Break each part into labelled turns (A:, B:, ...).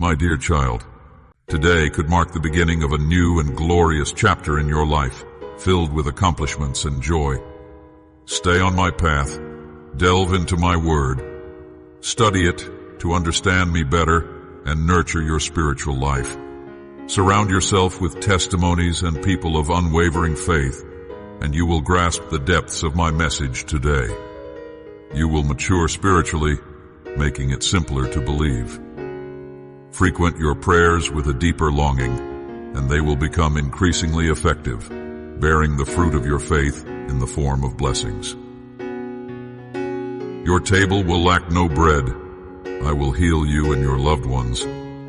A: My dear child, today could mark the beginning of a new and glorious chapter in your life, filled with accomplishments and joy. Stay on my path, delve into my word, study it to understand me better, and nurture your spiritual life. Surround yourself with testimonies and people of unwavering faith, and you will grasp the depths of my message today. You will mature spiritually, making it simpler to believe. Frequent your prayers with a deeper longing, and they will become increasingly effective, bearing the fruit of your faith in the form of blessings. Your table will lack no bread. I will heal you and your loved ones,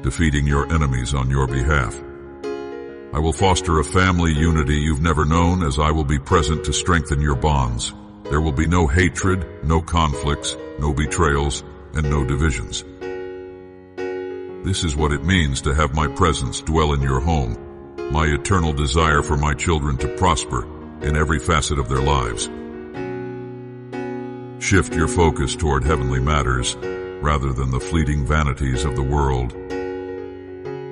A: defeating your enemies on your behalf. I will foster a family unity you've never known, as I will be present to strengthen your bonds. There will be no hatred, no conflicts, no betrayals, and no divisions. This is what it means to have my presence dwell in your home, my eternal desire for my children to prosper in every facet of their lives. Shift your focus toward heavenly matters rather than the fleeting vanities of the world.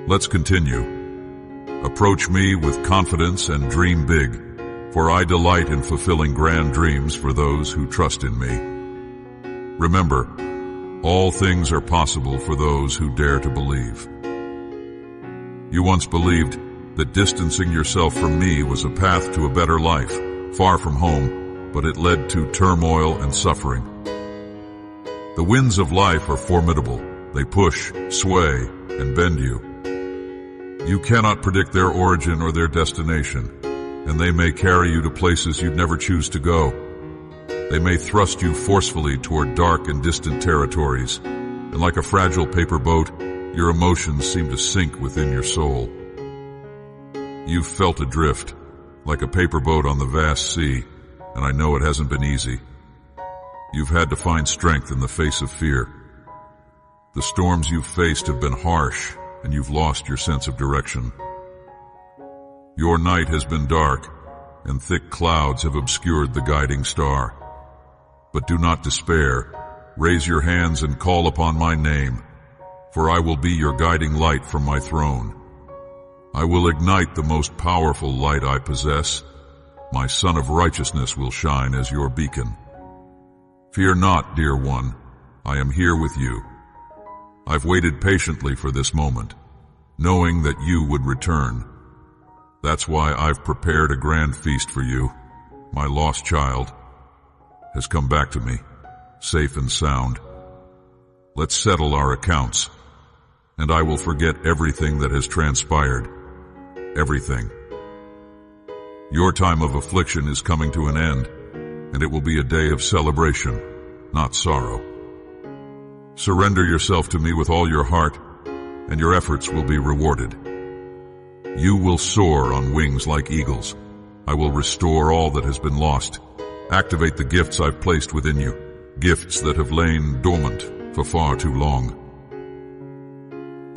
A: Let's continue. Approach me with confidence and dream big, for I delight in fulfilling grand dreams for those who trust in me. Remember, all things are possible for those who dare to believe. You once believed that distancing yourself from me was a path to a better life, far from home, but it led to turmoil and suffering. The winds of life are formidable. They push, sway, and bend you. You cannot predict their origin or their destination, and they may carry you to places you'd never choose to go. They may thrust you forcefully toward dark and distant territories, and like a fragile paper boat, your emotions seem to sink within your soul. You've felt adrift, like a paper boat on the vast sea, and I know it hasn't been easy. You've had to find strength in the face of fear. The storms you've faced have been harsh, and you've lost your sense of direction. Your night has been dark, and thick clouds have obscured the guiding star. But do not despair. Raise your hands and call upon my name, for I will be your guiding light from my throne. I will ignite the most powerful light I possess. My Sun of Righteousness will shine as your beacon. Fear not, dear one. I am here with you. I've waited patiently for this moment, knowing that you would return. That's why I've prepared a grand feast for you. My lost child has come back to me, safe and sound. Let's settle our accounts, and I will forget everything that has transpired. Everything. Your time of affliction is coming to an end, and it will be a day of celebration, not sorrow. Surrender yourself to me with all your heart, and your efforts will be rewarded. You will soar on wings like eagles. I will restore all that has been lost. Activate the gifts I've placed within you, gifts that have lain dormant for far too long.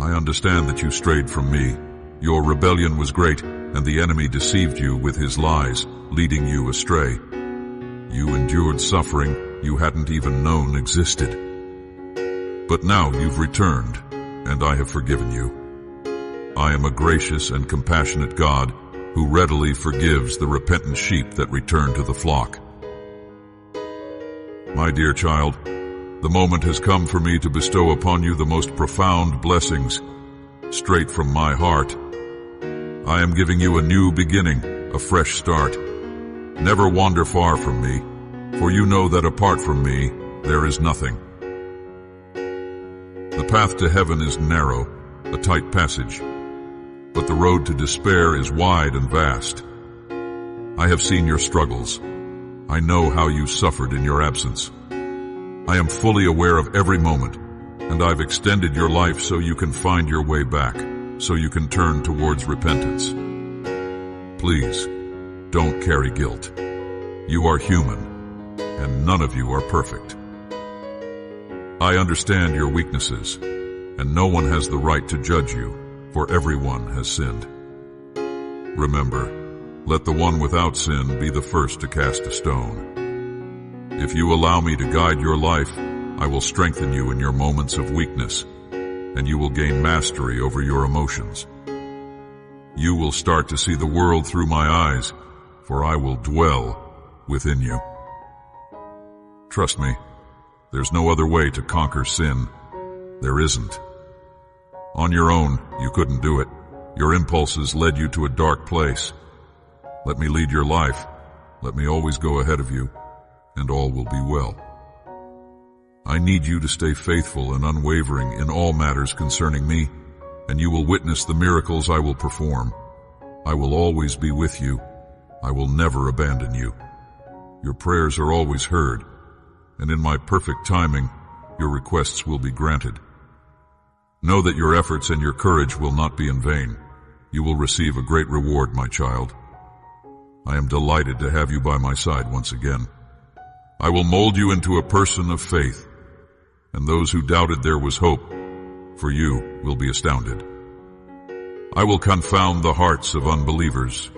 A: I understand that you strayed from me. Your rebellion was great, and the enemy deceived you with his lies, leading you astray. You endured suffering you hadn't even known existed. But now you've returned, and I have forgiven you. I am a gracious and compassionate God who readily forgives the repentant sheep that return to the flock. My dear child, the moment has come for me to bestow upon you the most profound blessings, straight from my heart. I am giving you a new beginning, a fresh start. Never wander far from me, for you know that apart from me, there is nothing. The path to heaven is narrow, a tight passage, but the road to despair is wide and vast. I have seen your struggles. I know how you suffered in your absence. I am fully aware of every moment, and I've extended your life so you can find your way back, so you can turn towards repentance. Please, don't carry guilt. You are human, and none of you are perfect. I understand your weaknesses, and no one has the right to judge you, for everyone has sinned. Remember, let the one without sin be the first to cast a stone. If you allow me to guide your life, I will strengthen you in your moments of weakness, and you will gain mastery over your emotions. You will start to see the world through my eyes, for I will dwell within you. Trust me, there's no other way to conquer sin. There isn't. On your own, you couldn't do it. Your impulses led you to a dark place. Let me lead your life. Let me always go ahead of you, and all will be well. I need you to stay faithful and unwavering in all matters concerning me, and you will witness the miracles I will perform. I will always be with you. I will never abandon you. Your prayers are always heard, and in my perfect timing, your requests will be granted. Know that your efforts and your courage will not be in vain. You will receive a great reward, my child. I am delighted to have you by my side once again. I will mold you into a person of faith, and those who doubted there was hope for you will be astounded. I will confound the hearts of unbelievers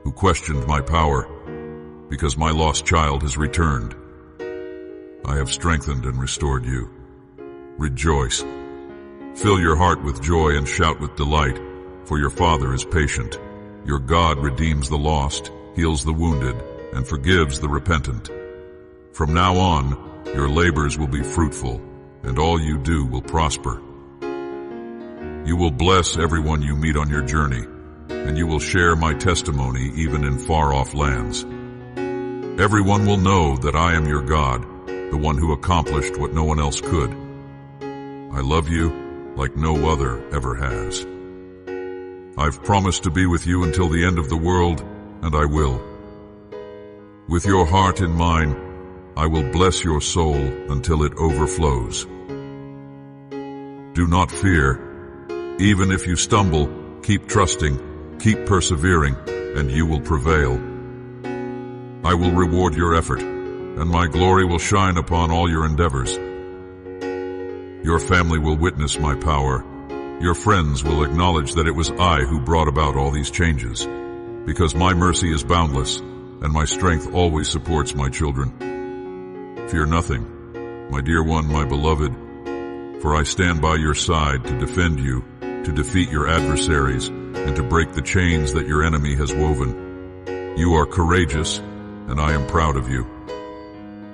A: who questioned my power, because my lost child has returned. I have strengthened and restored you. Rejoice. Fill your heart with joy and shout with delight, for your Father is patient. Your God redeems the lost, heals the wounded, and forgives the repentant. From now on, your labors will be fruitful, and all you do will prosper. You will bless everyone you meet on your journey, and you will share my testimony even in far-off lands. Everyone will know that I am your God, the one who accomplished what no one else could. I love you like no other ever has. I've promised to be with you until the end of the world, and I will. With your heart in mine, I will bless your soul until it overflows. Do not fear. Even if you stumble, keep trusting, keep persevering, and you will prevail. I will reward your effort, and my glory will shine upon all your endeavors. Your family will witness my power. Your friends will acknowledge that it was I who brought about all these changes, because my mercy is boundless, and my strength always supports my children. Fear nothing, my dear one, my beloved, for I stand by your side to defend you, to defeat your adversaries, and to break the chains that your enemy has woven. You are courageous, and I am proud of you.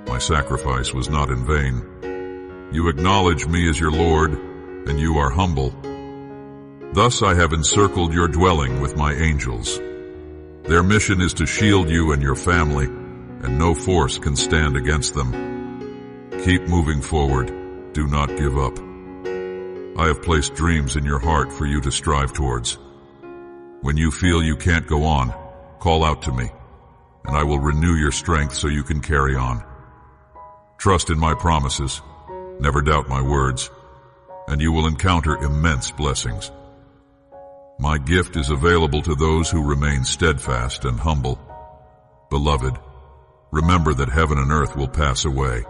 A: My sacrifice was not in vain. You acknowledge me as your Lord, and you are humble. Thus I have encircled your dwelling with my angels. Their mission is to shield you and your family, and no force can stand against them. Keep moving forward. Do not give up. I have placed dreams in your heart for you to strive towards. When you feel you can't go on, call out to me, and I will renew your strength so you can carry on. Trust in my promises, never doubt my words, and you will encounter immense blessings. My gift is available to those who remain steadfast and humble. Beloved, remember that heaven and earth will pass away,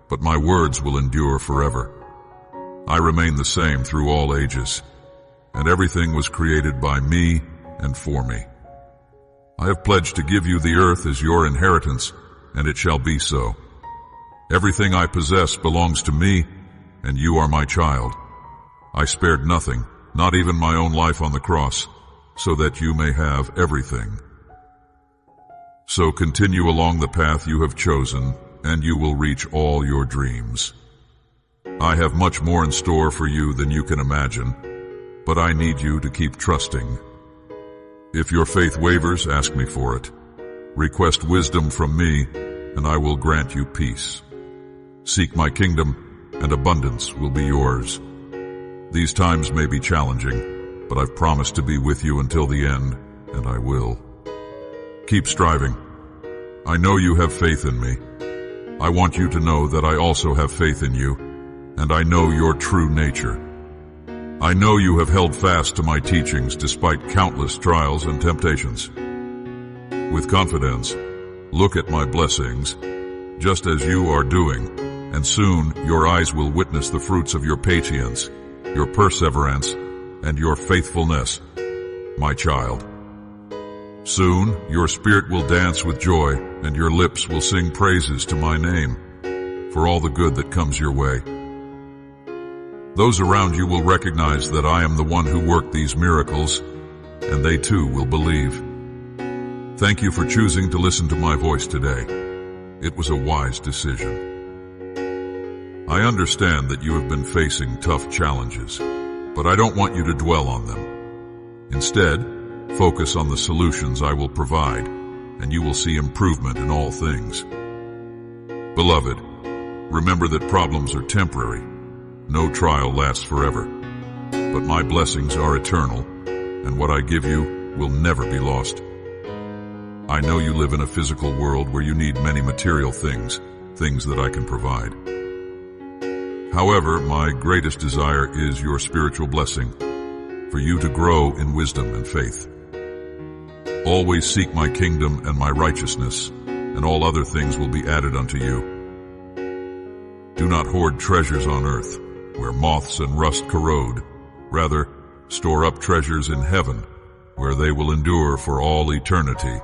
A: but my words will endure forever. I remain the same through all ages, and everything was created by me and for me. I have pledged to give you the earth as your inheritance, and it shall be so. Everything I possess belongs to me, and you are my child. I spared nothing, not even my own life on the cross, so that you may have everything. So continue along the path you have chosen, and you will reach all your dreams. I have much more in store for you than you can imagine, but I need you to keep trusting. If your faith wavers, ask me for it. Request wisdom from me, and I will grant you peace. Seek my kingdom, and abundance will be yours. These times may be challenging, but I've promised to be with you until the end, and I will. Keep striving. I know you have faith in me. I want you to know that I also have faith in you, and I know your true nature. I know you have held fast to my teachings despite countless trials and temptations. With confidence, look at my blessings, just as you are doing, and soon your eyes will witness the fruits of your patience, your perseverance, and your faithfulness, my child. Soon your spirit will dance with joy, and your lips will sing praises to my name, for all the good that comes your way. Those around you will recognize that I am the one who worked these miracles, and they too will believe. Thank you for choosing to listen to my voice today. It was a wise decision. I understand that you have been facing tough challenges, but I don't want you to dwell on them. Instead, focus on the solutions I will provide, and you will see improvement in all things. Beloved, remember that problems are temporary. No trial lasts forever. But my blessings are eternal, and what I give you will never be lost. I know you live in a physical world where you need many material things, things that I can provide. However, my greatest desire is your spiritual blessing, for you to grow in wisdom and faith. Always seek my kingdom and my righteousness, and all other things will be added unto you. Do not hoard treasures on earth, where moths and rust corrode. Rather, store up treasures in heaven, where they will endure for all eternity.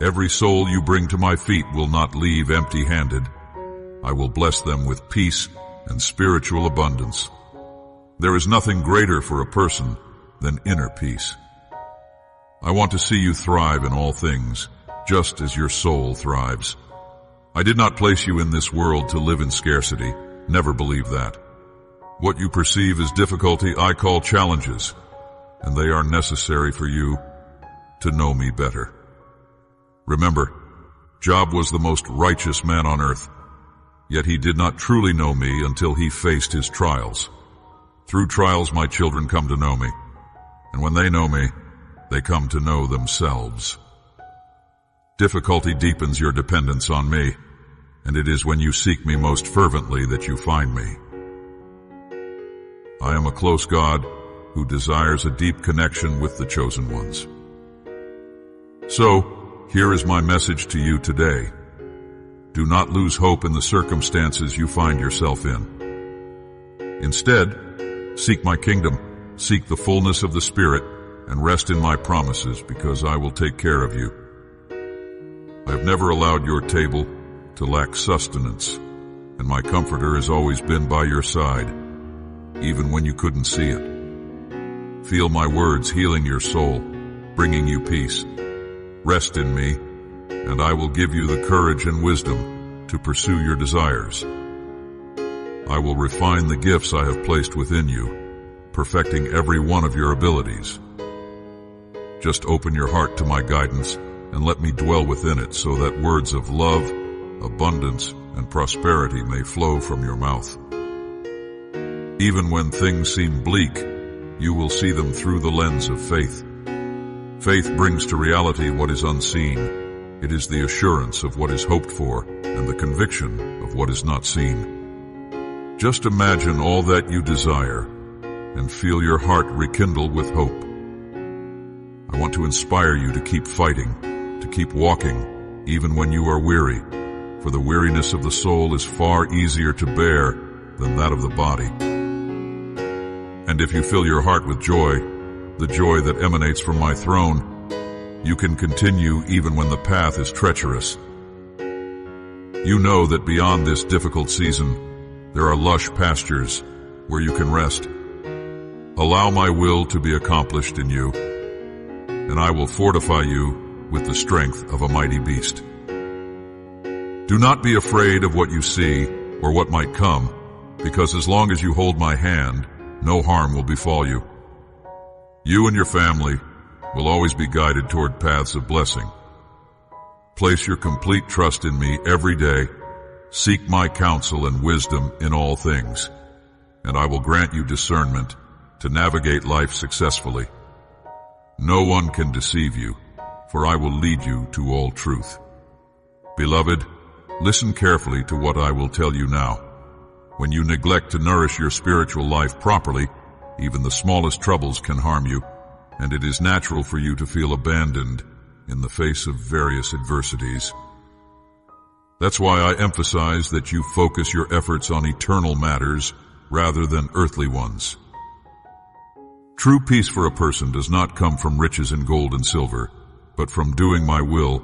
A: Every soul you bring to my feet will not leave empty-handed. I will bless them with peace and spiritual abundance. There is nothing greater for a person than inner peace. I want to see you thrive in all things, just as your soul thrives. I did not place you in this world to live in scarcity. Never believe that. What you perceive as difficulty I call challenges, and they are necessary for you to know me better. Remember, Job was the most righteous man on earth, yet he did not truly know me until he faced his trials. Through trials my children come to know me, and when they know me, they come to know themselves. Difficulty deepens your dependence on me, and it is when you seek me most fervently that you find me. I am a close God who desires a deep connection with the chosen ones. So, here is my message to you today. Do not lose hope in the circumstances you find yourself in. Instead, seek my kingdom, seek the fullness of the Spirit, and rest in my promises, because I will take care of you. I have never allowed your table to lack sustenance, and my comforter has always been by your side, even when you couldn't see it. Feel my words healing your soul, bringing you peace. Rest in me, and I will give you the courage and wisdom to pursue your desires. I will refine the gifts I have placed within you, perfecting every one of your abilities. Just open your heart to my guidance and let me dwell within it, so that words of love, abundance, and prosperity may flow from your mouth. Even when things seem bleak, you will see them through the lens of faith. Faith brings to reality what is unseen. It is the assurance of what is hoped for and the conviction of what is not seen. Just imagine all that you desire and feel your heart rekindle with hope. I want to inspire you to keep fighting, to keep walking, even when you are weary, for the weariness of the soul is far easier to bear than that of the body. And if you fill your heart with joy, the joy that emanates from my throne, you can continue even when the path is treacherous. You know that beyond this difficult season, there are lush pastures where you can rest. Allow my will to be accomplished in you, and I will fortify you with the strength of a mighty beast. Do not be afraid of what you see or what might come, because as long as you hold my hand, no harm will befall you. You and your family will always be guided toward paths of blessing. Place your complete trust in me every day. Seek my counsel and wisdom in all things, and I will grant you discernment to navigate life successfully. No one can deceive you, for I will lead you to all truth. Beloved, listen carefully to what I will tell you now. When you neglect to nourish your spiritual life properly, even the smallest troubles can harm you, and it is natural for you to feel abandoned in the face of various adversities. That's why I emphasize that you focus your efforts on eternal matters rather than earthly ones. True peace for a person does not come from riches in gold and silver, but from doing my will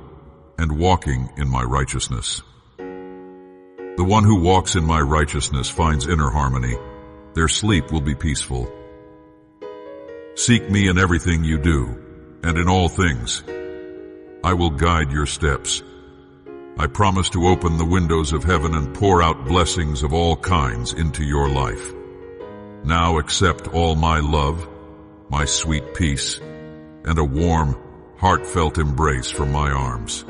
A: and walking in my righteousness. The one who walks in my righteousness finds inner harmony, their sleep will be peaceful. Seek me in everything you do, and in all things. I will guide your steps. I promise to open the windows of heaven and pour out blessings of all kinds into your life. Now accept all my love, my sweet peace, and a warm, heartfelt embrace from my arms.